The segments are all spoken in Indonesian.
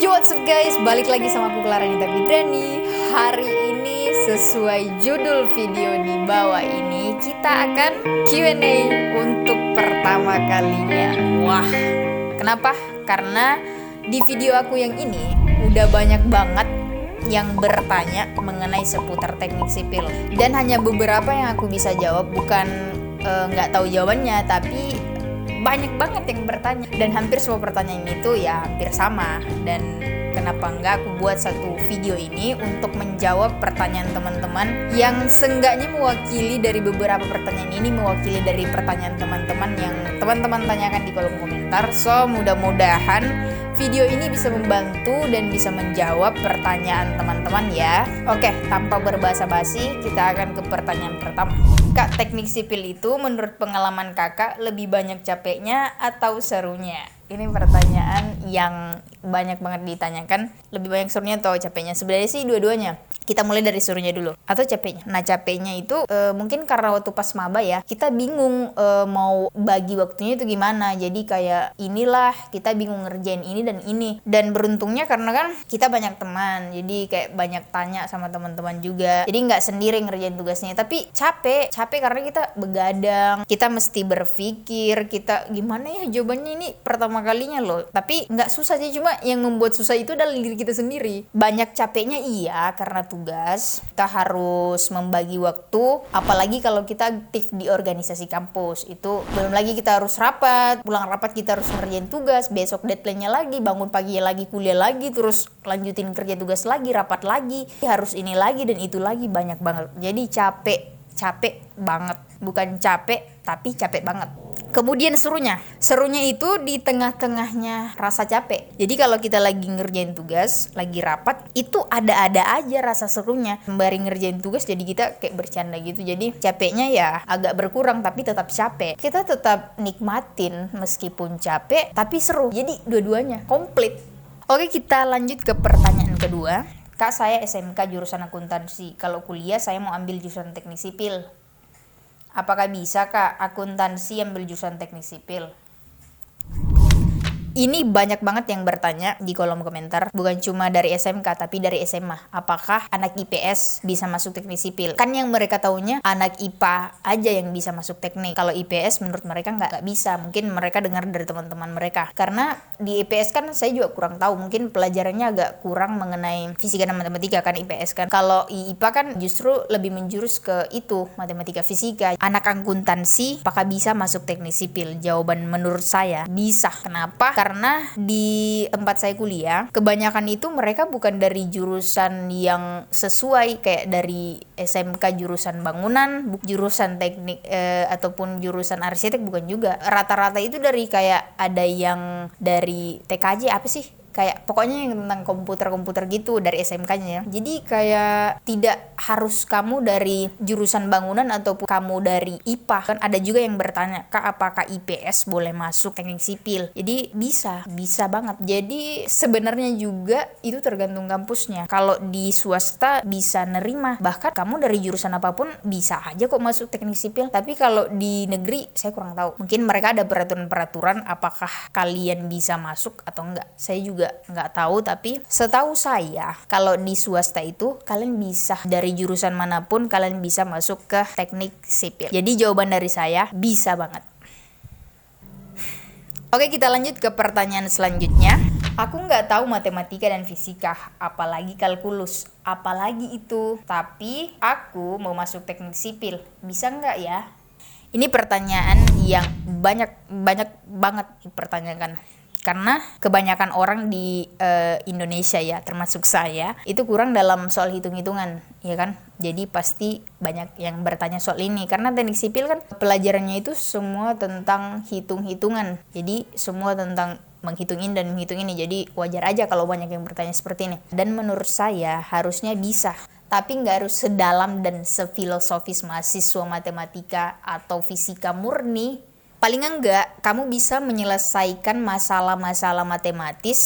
Yo, what's up guys, balik lagi sama aku Clara Nita Fidrani. Hari ini sesuai judul video di bawah ini, kita akan Q&A untuk pertama kalinya. Wah, kenapa? Karena di video aku yang ini udah banyak banget yang bertanya mengenai seputar teknik sipil. Dan hanya beberapa yang aku bisa jawab, bukan nggak tahu jawabannya, tapi banyak banget yang bertanya, dan hampir semua pertanyaan itu ya hampir sama. Dan kenapa enggak aku buat satu video ini untuk menjawab pertanyaan teman-teman yang seenggaknya mewakili dari beberapa pertanyaan ini, mewakili dari pertanyaan teman-teman yang teman-teman tanyakan di kolom komentar. So mudah-mudahan video ini bisa membantu dan bisa menjawab pertanyaan teman-teman ya. Oke, tanpa berbasa-basi kita akan ke pertanyaan pertama. Kak, teknik sipil itu menurut pengalaman kakak lebih banyak capeknya atau serunya? Ini pertanyaan yang banyak banget ditanyakan. Lebih banyak serunya atau capeknya? Sebenarnya sih dua-duanya. Kita mulai dari serunya dulu atau capeknya. Nah, capeknya itu mungkin karena waktu pas maba ya, kita bingung mau bagi waktunya itu gimana. Jadi kayak inilah kita bingung ngerjain ini dan ini. Dan beruntungnya karena kan kita banyak teman, jadi kayak banyak tanya sama teman-teman juga. Jadi nggak sendiri ngerjain tugasnya. Tapi capek karena kita begadang, kita mesti berpikir, kita gimana ya jawabannya ini pertama kalinya loh. Tapi nggak susah sih, cuma yang membuat susah itu adalah diri kita sendiri. Banyak capeknya iya karena tugas, kita harus membagi waktu, apalagi kalau kita aktif di organisasi kampus. Itu belum lagi kita harus rapat, pulang rapat kita harus ngerjain tugas, besok deadline-nya lagi, bangun pagi lagi, kuliah lagi, terus lanjutin kerja tugas lagi, rapat lagi, harus ini lagi dan itu lagi, banyak banget. Jadi capek banget, bukan capek tapi capek banget. Kemudian serunya itu di tengah-tengahnya rasa capek. Jadi kalau kita lagi ngerjain tugas, lagi rapat, itu ada-ada aja rasa serunya. Sembari ngerjain tugas jadi kita kayak bercanda gitu. Jadi capeknya ya agak berkurang tapi tetap capek. Kita tetap nikmatin meskipun capek tapi seru. Jadi dua-duanya komplit. Oke, kita lanjut ke pertanyaan kedua. Kak, saya SMK jurusan akuntansi. Kalau kuliah saya mau ambil jurusan teknik sipil. Apakah bisa Kak akuntansi ambil jurusan teknik sipil? Ini banyak banget yang bertanya di kolom komentar, bukan cuma dari SMK tapi dari SMA. Apakah anak IPS bisa masuk teknik sipil? Kan yang mereka taunya anak IPA aja yang bisa masuk teknik. Kalau IPS menurut mereka nggak bisa. Mungkin mereka dengar dari teman-teman mereka. Karena di IPS kan saya juga kurang tahu. Mungkin pelajarannya agak kurang mengenai fisika dan matematika kan IPS kan. Kalau IPA kan justru lebih menjurus ke itu, matematika, fisika. Anak akuntansi apakah bisa masuk teknik sipil? Jawaban menurut saya bisa. Kenapa? Karena di tempat saya kuliah, kebanyakan itu mereka bukan dari jurusan yang sesuai, kayak dari SMK jurusan bangunan, jurusan teknik ataupun jurusan arsitek, bukan juga. Rata-rata itu dari kayak ada yang dari TKJ apa sih? Kayak pokoknya yang tentang komputer gitu dari SMK-nya ya. Jadi kayak tidak harus kamu dari jurusan bangunan ataupun kamu dari IPA. Kan ada juga yang bertanya, Kak apakah IPS boleh masuk teknik sipil? Jadi bisa banget. Jadi sebenarnya juga itu tergantung kampusnya. Kalau di swasta bisa nerima, bahkan kamu dari jurusan apapun bisa aja kok masuk teknik sipil. Tapi kalau di negeri saya kurang tahu. Mungkin mereka ada peraturan-peraturan apakah kalian bisa masuk atau enggak. Saya juga nggak tahu, tapi setahu saya kalau di swasta itu kalian bisa dari jurusan manapun kalian bisa masuk ke teknik sipil. Jadi jawaban dari saya bisa banget. Oke, kita lanjut ke pertanyaan selanjutnya. Aku nggak tahu matematika dan fisika, apalagi kalkulus, apalagi itu. Tapi aku mau masuk teknik sipil, bisa nggak ya? Ini pertanyaan yang banyak banget dipertanyakan. Karena kebanyakan orang di Indonesia ya, termasuk saya, itu kurang dalam soal hitung-hitungan, ya kan? Jadi pasti banyak yang bertanya soal ini. Karena teknik sipil kan pelajarannya itu semua tentang hitung-hitungan. Jadi semua tentang menghitung ini dan menghitung ini. Jadi wajar aja kalau banyak yang bertanya seperti ini. Dan menurut saya harusnya bisa. Tapi nggak harus sedalam dan sefilosofis mahasiswa matematika atau fisika murni. Paling enggak, kamu bisa menyelesaikan masalah-masalah matematis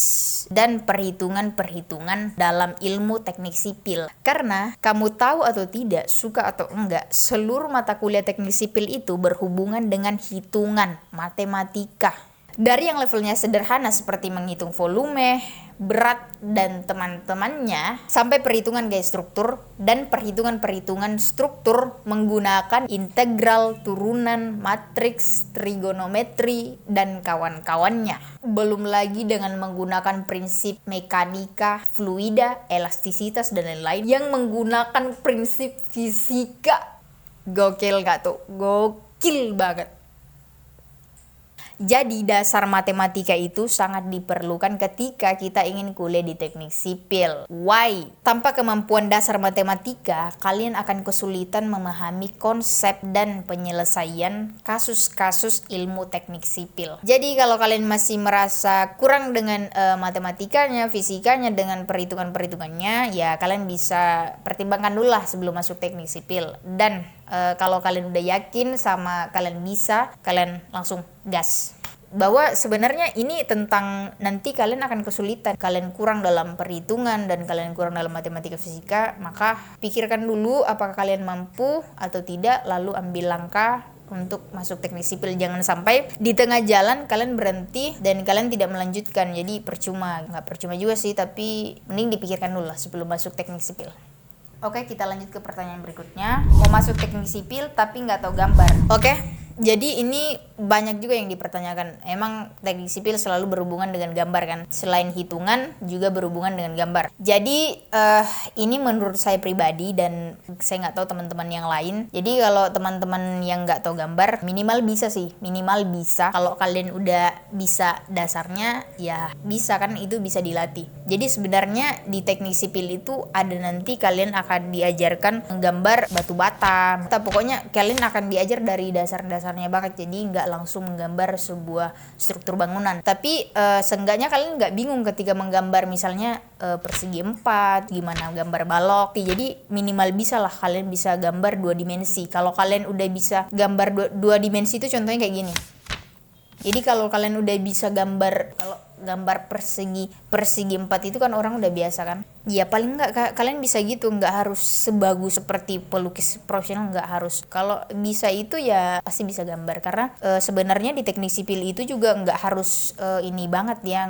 dan perhitungan-perhitungan dalam ilmu teknik sipil. Karena kamu tahu atau tidak, suka atau enggak, seluruh mata kuliah teknik sipil itu berhubungan dengan hitungan, matematika. Dari yang levelnya sederhana seperti menghitung volume, berat, dan teman-temannya, sampai perhitungan gaya struktur dan perhitungan-perhitungan struktur menggunakan integral, turunan, matriks, trigonometri, dan kawan-kawannya. Belum lagi dengan menggunakan prinsip mekanika, fluida, elastisitas, dan lain-lain yang menggunakan prinsip fisika. Gokil gak tuh? Gokil banget. Jadi dasar matematika itu sangat diperlukan ketika kita ingin kuliah di teknik sipil. Why? Tanpa kemampuan dasar matematika, kalian akan kesulitan memahami konsep dan penyelesaian kasus-kasus ilmu teknik sipil. Jadi kalau kalian masih merasa kurang dengan matematikanya, fisikanya, dengan perhitungan-perhitungannya, ya kalian bisa pertimbangkan dulu lah sebelum masuk teknik sipil. Dan kalau kalian udah yakin sama kalian bisa, kalian langsung gas. Bahwa sebenarnya ini tentang nanti kalian akan kesulitan, kalian kurang dalam perhitungan dan kalian kurang dalam matematika fisika, maka pikirkan dulu apakah kalian mampu atau tidak, lalu ambil langkah untuk masuk teknik sipil. Jangan sampai di tengah jalan kalian berhenti dan kalian tidak melanjutkan, jadi percuma. Nggak percuma juga sih, tapi mending dipikirkan dulu lah sebelum masuk teknik sipil. Oke, kita lanjut ke pertanyaan berikutnya. Mau masuk teknik sipil tapi nggak tahu gambar. Oke, jadi ini banyak juga yang dipertanyakan. Emang teknik sipil selalu berhubungan dengan gambar kan? Selain hitungan juga berhubungan dengan gambar. Jadi ini menurut saya pribadi dan saya nggak tahu teman-teman yang lain. Jadi kalau teman-teman yang nggak tahu gambar, minimal bisa sih. Minimal bisa. Kalau kalian udah bisa dasarnya, ya bisa kan, itu bisa dilatih. Jadi sebenarnya di teknik sipil itu ada nanti kalian akan diajarkan menggambar batu bata. Pokoknya kalian akan diajar dari dasar-dasarnya banget. Jadi nggak langsung menggambar sebuah struktur bangunan, tapi seenggaknya kalian nggak bingung ketika menggambar misalnya persegi 4, gimana gambar balok. Jadi minimal bisa lah kalian bisa gambar 2 dimensi. Kalau kalian udah bisa gambar 2 dimensi itu contohnya kayak gini. Jadi kalau kalian udah bisa gambar persegi 4 itu kan orang udah biasa kan. Ya paling enggak kalian bisa gitu, nggak harus sebagus seperti pelukis profesional, nggak harus. Kalau bisa itu ya pasti bisa gambar, karena sebenarnya di teknik sipil itu juga nggak harus ini banget ya,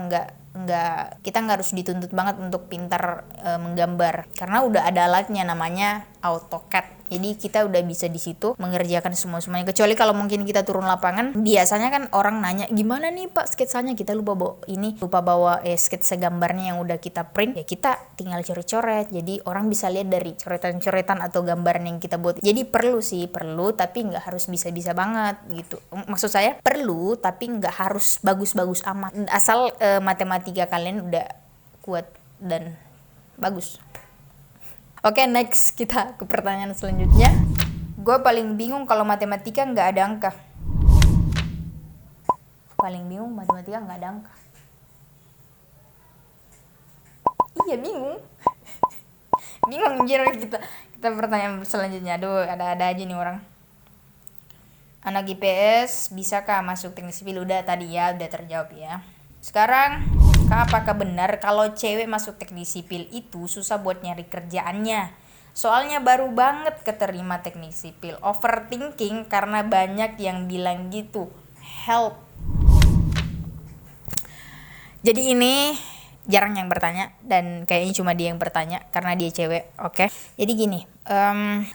kita nggak harus dituntut banget untuk pintar menggambar, karena udah ada alatnya namanya AutoCAD. Jadi kita udah bisa di situ mengerjakan semuanya. Kecuali kalau mungkin kita turun lapangan, biasanya kan orang nanya, gimana nih Pak sketsanya, kita lupa bawa sketsa gambarnya yang udah kita print, ya kita tinggal coret-coret. Jadi orang bisa lihat dari coretan-coretan atau gambaran yang kita buat. Jadi perlu tapi nggak harus bisa-bisa banget gitu. Maksud saya perlu tapi nggak harus bagus-bagus amat. Asal matematika kalian udah kuat dan bagus. Oke, next kita ke pertanyaan selanjutnya. Gue paling bingung kalau matematika nggak ada angka. Paling bingung matematika nggak ada angka. Iya bingung. Bingung anjir. Kita pertanyaan selanjutnya. Aduh, ada aja nih orang. Anak IPS bisakah masuk teknik sipil? Udah tadi ya, udah terjawab ya. Sekarang, apakah benar kalau cewek masuk teknik sipil itu susah buat nyari kerjaannya? Soalnya baru banget keterima teknik sipil. Overthinking karena banyak yang bilang gitu. Help. Jadi ini jarang yang bertanya dan kayaknya cuma dia yang bertanya karena dia cewek. Oke. Jadi gini,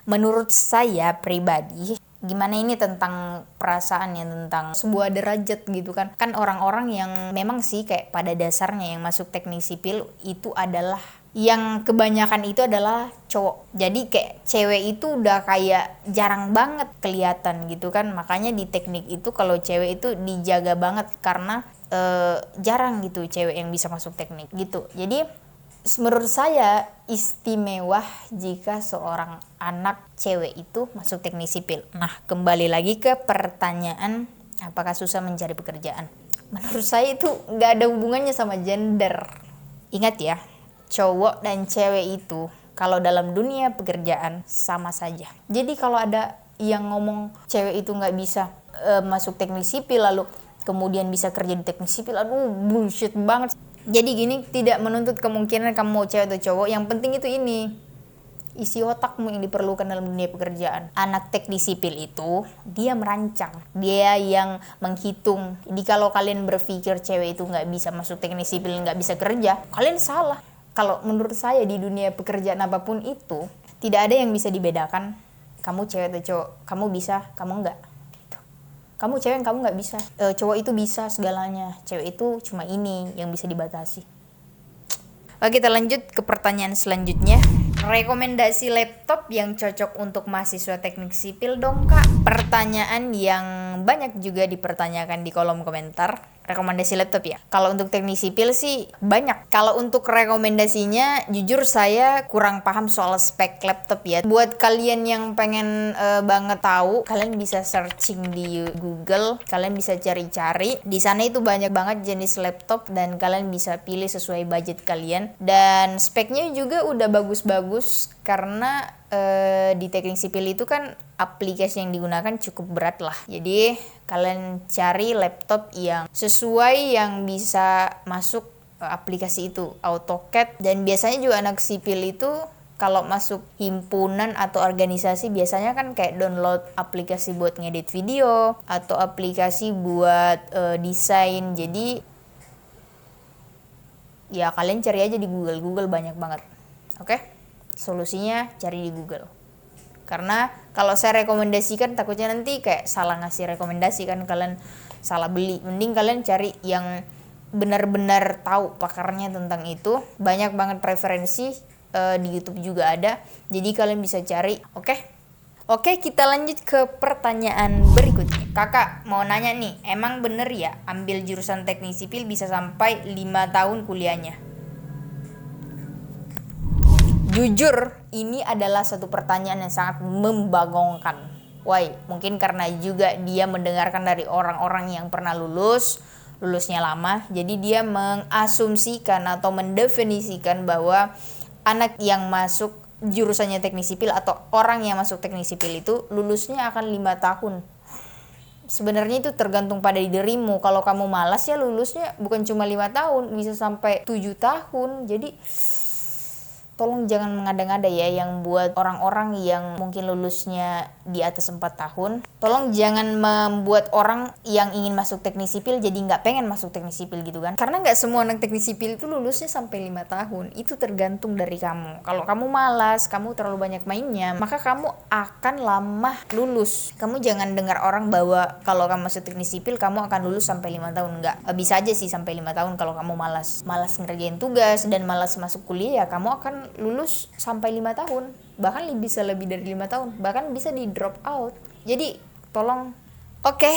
menurut saya pribadi, gimana ini tentang perasaan ya, tentang sebuah derajat gitu kan. Kan orang-orang yang memang sih kayak pada dasarnya yang masuk teknik sipil itu adalah, yang kebanyakan itu adalah cowok. Jadi kayak cewek itu udah kayak jarang banget kelihatan gitu kan. Makanya di teknik itu kalau cewek itu dijaga banget karena jarang gitu cewek yang bisa masuk teknik gitu. Jadi menurut saya istimewa jika seorang anak cewek itu masuk teknik sipil. Nah, kembali lagi ke pertanyaan, apakah susah mencari pekerjaan? Menurut saya itu nggak ada hubungannya sama gender. Ingat ya, cowok dan cewek itu kalau dalam dunia pekerjaan sama saja. Jadi kalau ada yang ngomong cewek itu nggak bisa masuk teknik sipil lalu kemudian bisa kerja di teknik sipil, aduh bullshit banget. Jadi gini, tidak menuntut kemungkinan kamu mau cewek atau cowok, yang penting itu ini, isi otakmu yang diperlukan dalam dunia pekerjaan. Anak teknik sipil itu dia merancang, dia yang menghitung. Jadi kalau kalian berpikir cewek itu nggak bisa masuk teknik sipil, nggak bisa kerja, kalian salah. Kalau menurut saya di dunia pekerjaan apapun itu tidak ada yang bisa dibedakan. Kamu cewek atau cowok, kamu bisa, kamu enggak. Gitu. Kamu cewek, kamu nggak bisa. Cowok itu bisa segalanya, cewek itu cuma ini yang bisa dibatasi. Oke, kita lanjut ke pertanyaan selanjutnya. Rekomendasi laptop yang cocok untuk mahasiswa teknik sipil dong kak. Pertanyaan yang banyak juga dipertanyakan di kolom komentar. Rekomendasi laptop ya. Kalau untuk teknik sipil sih banyak. Kalau untuk rekomendasinya jujur saya kurang paham soal spek laptop ya. Buat kalian yang pengen banget tahu, kalian bisa searching di Google, kalian bisa cari-cari. Di sana itu banyak banget jenis laptop dan kalian bisa pilih sesuai budget kalian. Dan speknya juga udah bagus-bagus karena di teknik sipil itu kan aplikasi yang digunakan cukup berat lah. Jadi kalian cari laptop yang sesuai yang bisa masuk aplikasi itu, AutoCAD. Dan biasanya juga anak sipil itu kalau masuk himpunan atau organisasi biasanya kan kayak download aplikasi buat ngedit video atau aplikasi buat desain. Jadi ya kalian cari aja di Google banyak banget. Oke? Solusinya cari di Google. Karena kalau saya rekomendasikan takutnya nanti kayak salah ngasih rekomendasi kan, kalian salah beli. Mending kalian cari yang benar-benar tahu pakarnya tentang itu. Banyak banget referensi di YouTube juga ada. Jadi kalian bisa cari. Oke, kita lanjut ke pertanyaan berikutnya. Kakak mau nanya nih, emang bener ya ambil jurusan teknik sipil bisa sampai 5 tahun kuliahnya? Jujur, ini adalah satu pertanyaan yang sangat membagongkan. Why? Mungkin karena juga dia mendengarkan dari orang-orang yang pernah lulusnya lama. Jadi dia mengasumsikan atau mendefinisikan bahwa anak yang masuk jurusannya teknik sipil atau orang yang masuk teknik sipil itu lulusnya akan 5 tahun. Sebenarnya itu tergantung pada dirimu. Kalau kamu malas ya lulusnya bukan cuma 5 tahun, bisa sampai 7 tahun. Jadi tolong jangan mengada-ngada ya yang buat orang-orang yang mungkin lulusnya di atas 4 tahun. Tolong jangan membuat orang yang ingin masuk teknik sipil jadi nggak pengen masuk teknik sipil gitu kan. Karena nggak semua anak teknik sipil itu lulusnya sampai 5 tahun. Itu tergantung dari kamu. Kalau kamu malas, kamu terlalu banyak mainnya, maka kamu akan lama lulus. Kamu jangan dengar orang bahwa kalau kamu masuk teknik sipil kamu akan lulus sampai 5 tahun. Nggak. Bisa aja sih sampai 5 tahun kalau kamu malas ngerjain tugas dan malas masuk kuliah ya kamu akan lulus sampai 5 tahun, bahkan bisa lebih dari 5 tahun, bahkan bisa di drop out. Jadi tolong. Oke,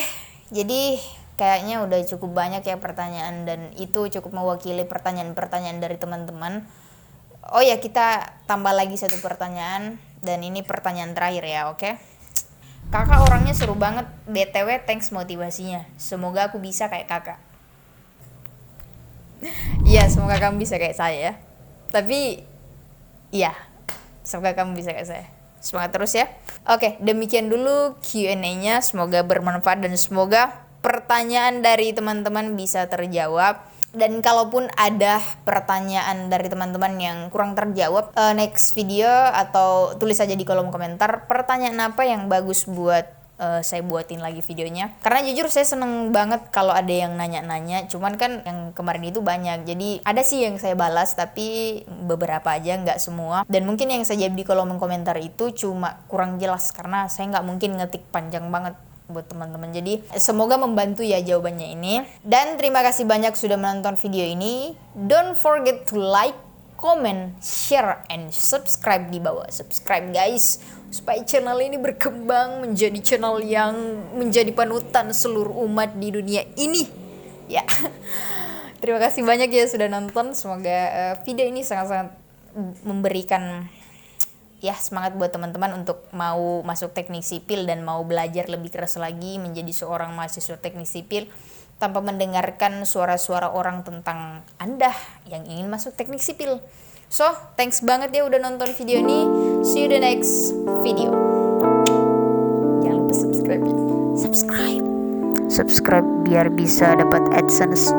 jadi kayaknya udah cukup banyak ya pertanyaan dan itu cukup mewakili pertanyaan-pertanyaan dari teman-teman. Oh ya, kita tambah lagi satu pertanyaan dan ini pertanyaan terakhir ya, oke? Kakak orangnya seru banget, BTW thanks motivasinya. Semoga aku bisa kayak kakak. Iya, semoga kamu bisa kayak saya ya. Tapi iya, semoga kamu bisa kayak saya. Semangat terus ya. Oke, demikian dulu Q&A-nya. Semoga bermanfaat dan semoga pertanyaan dari teman-teman bisa terjawab. Dan kalaupun ada pertanyaan dari teman-teman yang kurang terjawab, next video atau tulis aja di kolom komentar pertanyaan apa yang bagus buat saya buatin lagi videonya. Karena jujur saya seneng banget kalau ada yang nanya-nanya. Cuman kan yang kemarin itu banyak. Jadi ada sih yang saya balas tapi beberapa aja, nggak semua. Dan mungkin yang saya jawab di kolom komentar itu cuma kurang jelas karena saya nggak mungkin ngetik panjang banget buat teman-teman. Jadi semoga membantu ya jawabannya ini. Dan terima kasih banyak sudah menonton video ini. Don't forget to like, comment, share, and subscribe di bawah. Subscribe guys, supaya channel ini berkembang menjadi channel yang menjadi panutan seluruh umat di dunia ini. Ya, terima kasih banyak ya sudah nonton. Semoga video ini sangat-sangat memberikan ya semangat buat teman-teman untuk mau masuk teknik sipil dan mau belajar lebih keras lagi menjadi seorang mahasiswa teknik sipil tanpa mendengarkan suara-suara orang tentang Anda yang ingin masuk teknik sipil. So, thanks banget ya udah nonton video ini. See you the next video. Jangan lupa subscribe. Subscribe biar bisa dapat AdSense